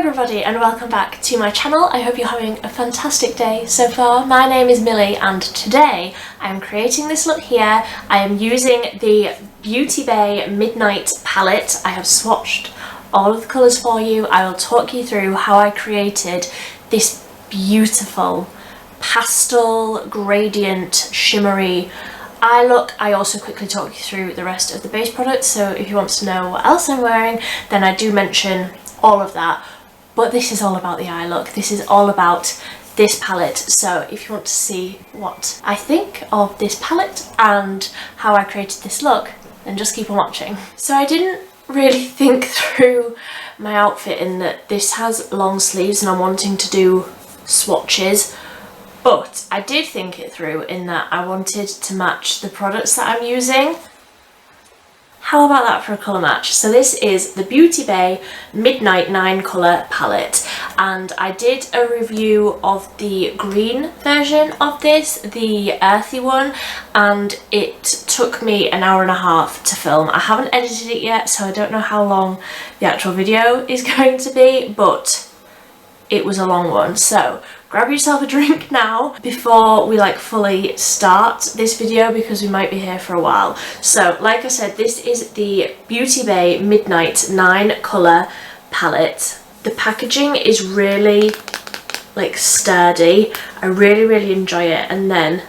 everybody and welcome back to my channel. I hope you're having a fantastic day so far. My name is Millie and today I'm creating this look here. I am using the Beauty Bay Midnight palette. I have swatched all of the colours for you. I will talk you through how I created this beautiful pastel gradient shimmery eye look. I also quickly talk you through the rest of the base products, so if you want to know what else I'm wearing then I do mention all of that. But this is all about the eye look. This is all about this palette. So if you want to see what I think of this palette and how I created this look, then just keep on watching. So I didn't really think through my outfit in that this has long sleeves and I'm wanting to do swatches, but I did think it through in that I wanted to match the products that I'm using. How about that for a colour match? So this is the Beauty Bay Midnight 9 colour palette, and I did a review of the green version of this, the earthy one, and it took me an hour and a half to film. I haven't edited it yet, so I don't know how long the actual video is going to be, but it was a long one. So grab yourself a drink now before we fully start this video, because we might be here for a while. So like I said, this is the Beauty Bay Midnight 9 colour palette. The packaging is really sturdy. I really enjoy it, and then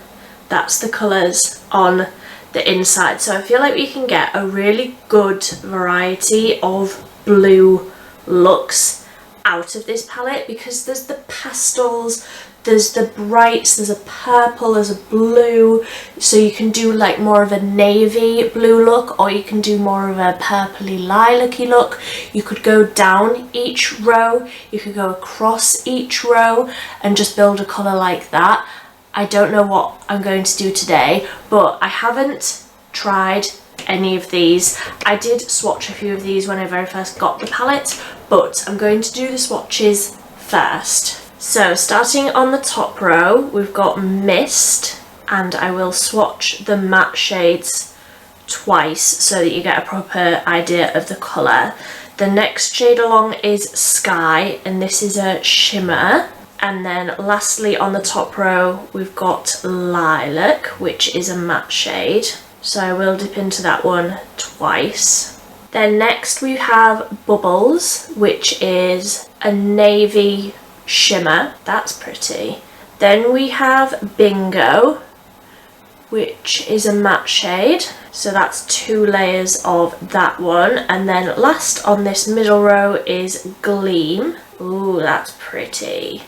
that's the colours on the inside. So I feel like we can get a really good variety of blue looks out of this palette, because there's the pastels, there's the brights, there's a purple, there's a blue, so you can do more of a navy blue look, or you can do more of a purpley lilac-y look. You could go down each row, you could go across each row and just build a colour like that. I don't know what I'm going to do today, but I haven't tried any of these. I did swatch a few of these when I very first got the palette, but I'm going to do the swatches first. So starting on the top row, we've got Mist, and I will swatch the matte shades twice so that you get a proper idea of the colour. The next shade along is Sky, and this is a shimmer. And then lastly on the top row we've got Lilac, which is a matte shade. So I will dip into that one twice. Then next we have Bubbles, which is a navy shimmer. That's pretty. Then we have Bingo, which is a matte shade. So that's 2 layers of that one. And then last on this middle row is Gleam. Ooh, that's pretty.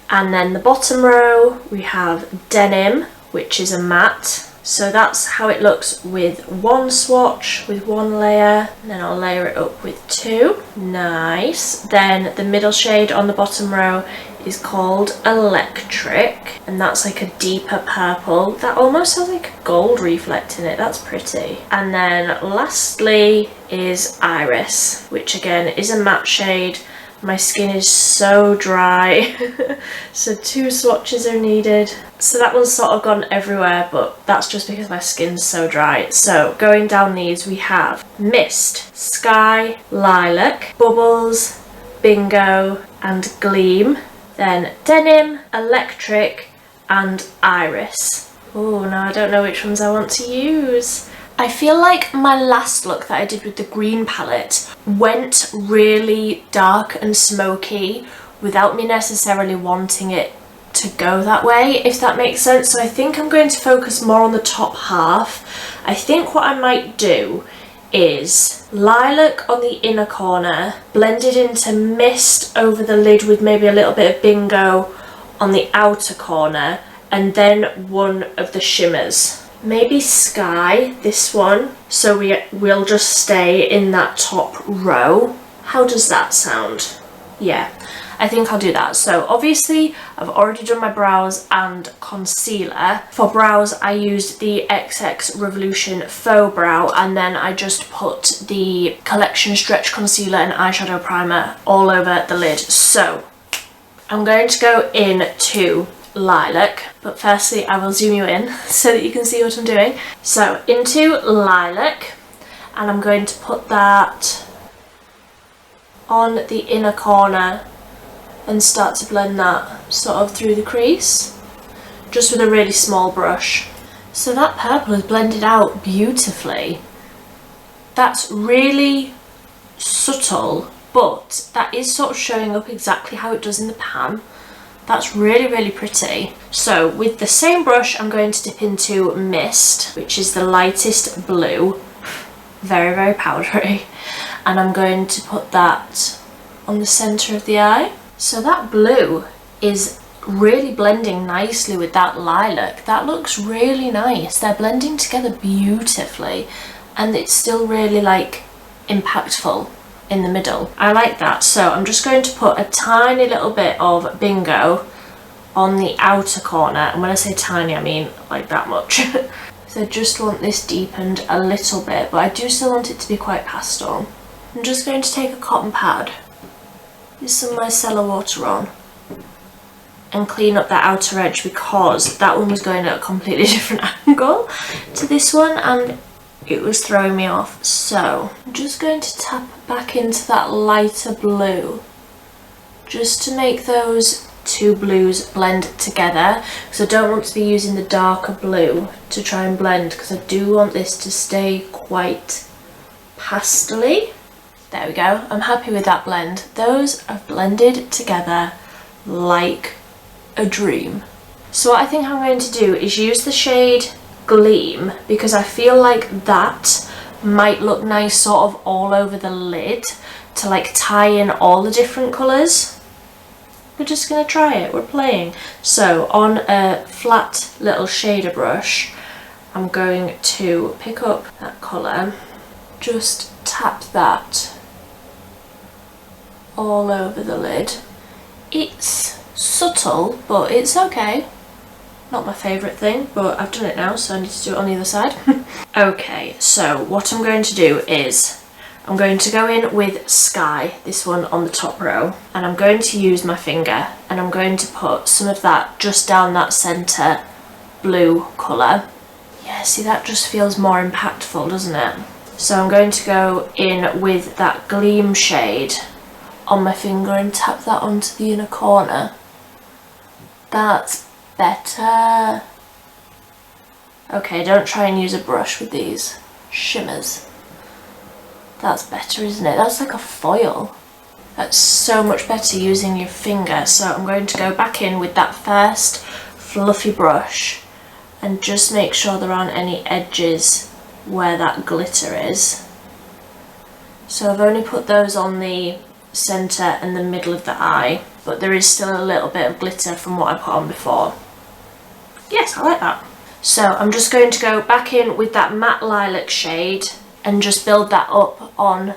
And then the bottom row we have Denim, which is a matte. So that's how it looks with one swatch, with one layer, and then I'll layer it up with 2. Nice. Then the middle shade on the bottom row is called Electric, and that's a deeper purple. That almost has a gold reflect in it. That's pretty. And then lastly is Iris, which again is a matte shade. My skin is so dry, so 2 swatches are needed. So that one's sort of gone everywhere, but that's just because my skin's so dry. So going down these, we have Mist, Sky, Lilac, Bubbles, Bingo and Gleam. Then Denim, Electric and Iris. Oh, now I don't know which ones I want to use. I feel like my last look that I did with the green palette went really dark and smoky without me necessarily wanting it to go that way, if that makes sense. So I think I'm going to focus more on the top half. I think what I might do is Lilac on the inner corner, blended into Mist over the lid with maybe a little bit of Bingo on the outer corner, and then one of the shimmers. Maybe Sky, this one, so we'll just stay in that top row. How does that sound? Yeah, I think I'll do that. So obviously I've already done my brows and concealer. For brows I used the XX Revolution Faux Brow, and then I just put the Collection Stretch Concealer and Eyeshadow Primer all over the lid. So I'm going to go into Lilac, but firstly I will zoom you in so that you can see what I'm doing. So into Lilac, and I'm going to put that on the inner corner and start to blend that sort of through the crease, just with a really small brush. So that purple is blended out beautifully. That's really subtle, but that is sort of showing up exactly how it does in the pan. That's really, really pretty. So with the same brush, I'm going to dip into Mist, which is the lightest blue. Very, very powdery. And I'm going to put that on the centre of the eye. So that blue is really blending nicely with that lilac. That looks really nice. They're blending together beautifully, and it's still really like impactful in the middle. I like that. So I'm just going to put a tiny little bit of Bingo on the outer corner, and when I say tiny I mean like that much. So I just want this deepened a little bit, but I do still want it to be quite pastel. I'm just going to take a cotton pad with some micellar water on and clean up that outer edge, because that one was going at a completely different angle to this one and it was throwing me off. So I'm just going to tap back into that lighter blue just to make those two blues blend together, because I don't want to be using the darker blue to try and blend, because I do want this to stay quite pastel-y. There we go. I'm happy with that blend. Those have blended together like a dream. So what I think I'm going to do is use the shade Gleam, because I feel like that might look nice sort of all over the lid to like tie in all the different colours. We're just going to try it, we're playing. So on a flat little shader brush, I'm going to pick up that colour, just tap that all over the lid. It's subtle, but it's okay. Not my favourite thing, but I've done it now, so I need to do it on the other side. Okay, so what I'm going to do is I'm going to go in with Sky, this one on the top row, and I'm going to use my finger and I'm going to put some of that just down that centre blue colour. Yeah, see, that just feels more impactful, doesn't it? So I'm going to go in with that Gleam shade on my finger and tap that onto the inner corner. That's better. Okay, don't try and use a brush with these shimmers. That's better, isn't it? That's like a foil. That's so much better using your finger. So I'm going to go back in with that first fluffy brush and just make sure there aren't any edges where that glitter is. So I've only put those on the centre and the middle of the eye, but there is still a little bit of glitter from what I put on before. Yes, I like that. So I'm just going to go back in with that matte lilac shade and just build that up on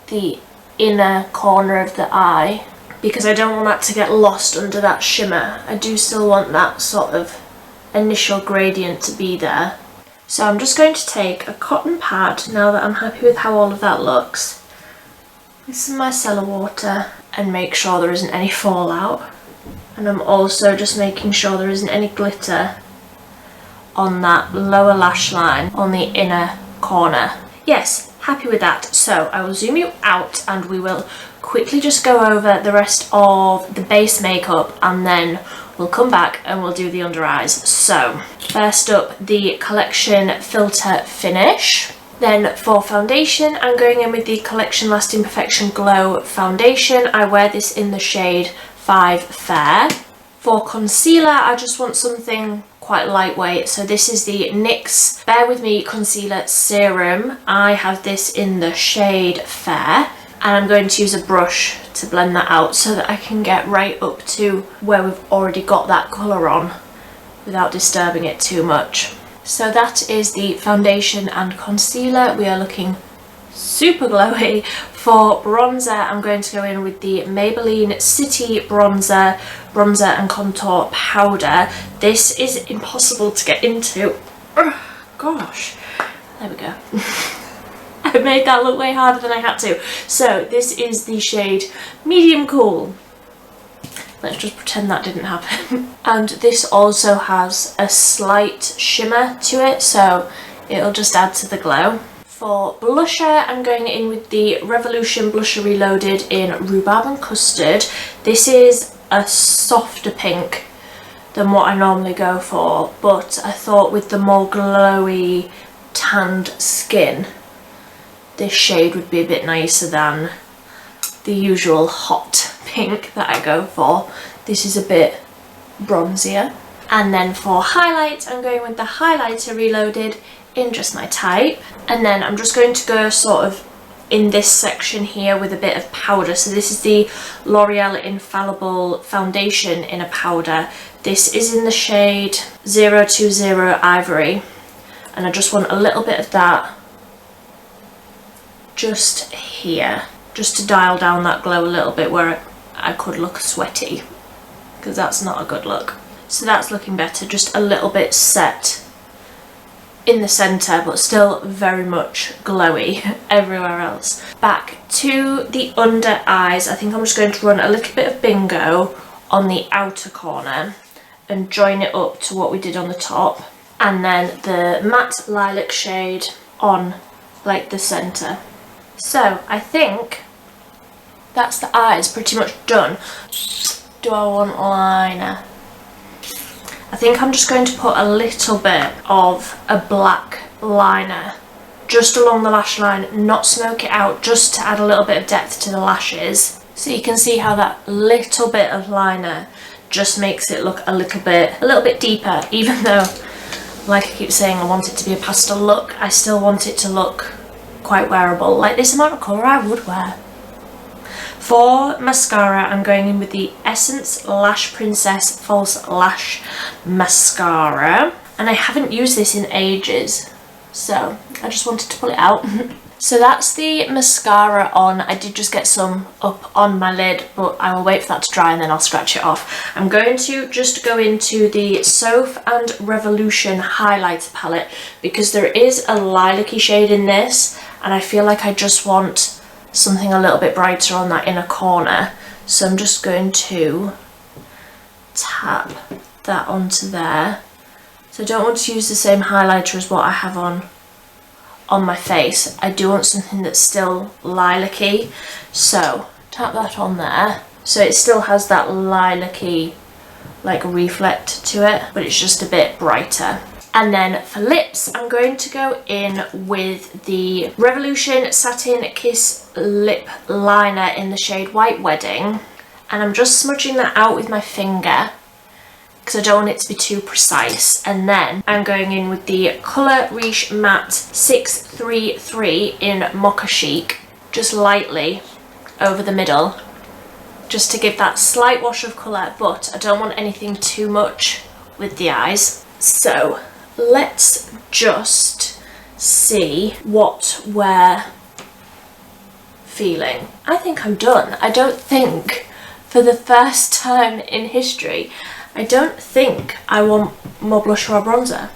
the inner corner of the eye, because I don't want that to get lost under that shimmer. I do still want that sort of initial gradient to be there. So I'm just going to take a cotton pad, now that I'm happy with how all of that looks, with some micellar water, and make sure there isn't any fallout. And I'm also just making sure there isn't any glitter on that lower lash line on the inner corner. Yes, happy with that. So I will zoom you out and we will quickly just go over the rest of the base makeup, and then we'll come back and we'll do the under eyes. So first up, the Collection Filter Finish. Then for foundation, I'm going in with the Collection Lasting Perfection Glow Foundation. I wear this in the shade 5 Fair. For concealer, I just want something quite lightweight. So this is the NYX Bear With Me Concealer Serum. I have this in the shade Fair, and I'm going to use a brush to blend that out so that I can get right up to where we've already got that colour on without disturbing it too much. So that is the foundation and concealer. We are looking super glowy. For bronzer, I'm going to go in with the Maybelline City Bronzer and Contour Powder. This is impossible to get into. Gosh, there we go. I made that look way harder than I had to. So this is the shade Medium Cool. Let's just pretend that didn't happen. And this also has a slight shimmer to it, so it'll just add to the glow. For blusher, I'm going in with the Revolution Blusher Reloaded in Rhubarb and Custard. This is a softer pink than what I normally go for, but I thought with the more glowy tanned skin, this shade would be a bit nicer than the usual hot pink that I go for. This is a bit bronzier. And then for highlight, I'm going with the highlighter Reloaded in Just My Type. And then I'm just going to go sort of in this section here with a bit of powder. So this is the L'Oreal Infallible Foundation in a powder. This is in the shade 020 Ivory. And I just want a little bit of that just here, just to dial down that glow a little bit where I could look sweaty, because that's not a good look. So that's looking better, just a little bit set in the centre, but still very much glowy everywhere else. Back to the under eyes, I think I'm just going to run a little bit of Bingo on the outer corner and join it up to what we did on the top, and then the matte lilac shade on like the centre. So I think that's the eyes pretty much done. Do I want liner? I think I'm just going to put a little bit of a black liner just along the lash line, not smoke it out, just to add a little bit of depth to the lashes. So you can see how that little bit of liner just makes it look a little bit deeper, even though, like I keep saying, I want it to be a pastel look, I still want it to look quite wearable. Like this amount of colour I would wear. For mascara, I'm going in with the Essence Lash Princess False Lash Mascara. And I haven't used this in ages, so I just wanted to pull it out. So that's the mascara on. I did just get some up on my lid, but I will wait for that to dry and then I'll scratch it off. I'm going to just go into the Soph and Revolution highlighter palette because there is a lilac-y shade in this, and I feel like I just want something a little bit brighter on that inner corner. So I'm just going to tap that onto there. So I don't want to use the same highlighter as what I have on my face. I do want something that's still lilac-y. So tap that on there. So it still has that lilac-y like reflect to it, but it's just a bit brighter. And then for lips, I'm going to go in with the Revolution Satin Kiss Lip Liner in the shade White Wedding. And I'm just smudging that out with my finger because I don't want it to be too precise. And then I'm going in with the Colour Riche Matte 633 in Mocha Chic, just lightly over the middle, just to give that slight wash of colour, but I don't want anything too much with the eyes. So let's just see what we're feeling. I think I'm done. I don't think, for the first time in history, I don't think I want more blush or bronzer.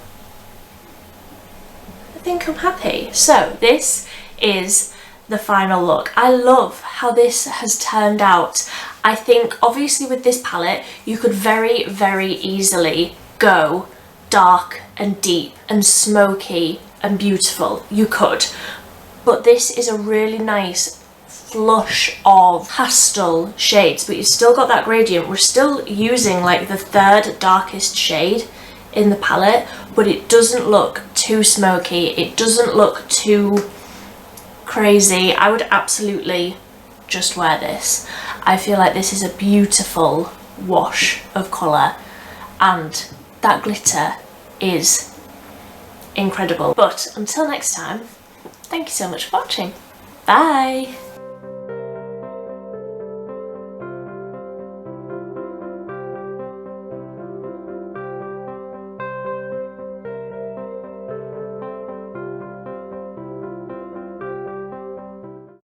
I think I'm happy. So this is the final look. I love how this has turned out. I think obviously with this palette you could very, very easily go dark and deep and smoky and beautiful. You could. But this is a really nice flush of pastel shades, but you've still got that gradient. We're still using like the third darkest shade in the palette, but it doesn't look too smoky. It doesn't look too crazy. I would absolutely just wear this. I feel like this is a beautiful wash of colour, and that glitter is incredible. But until next time, thank you so much for watching. Bye!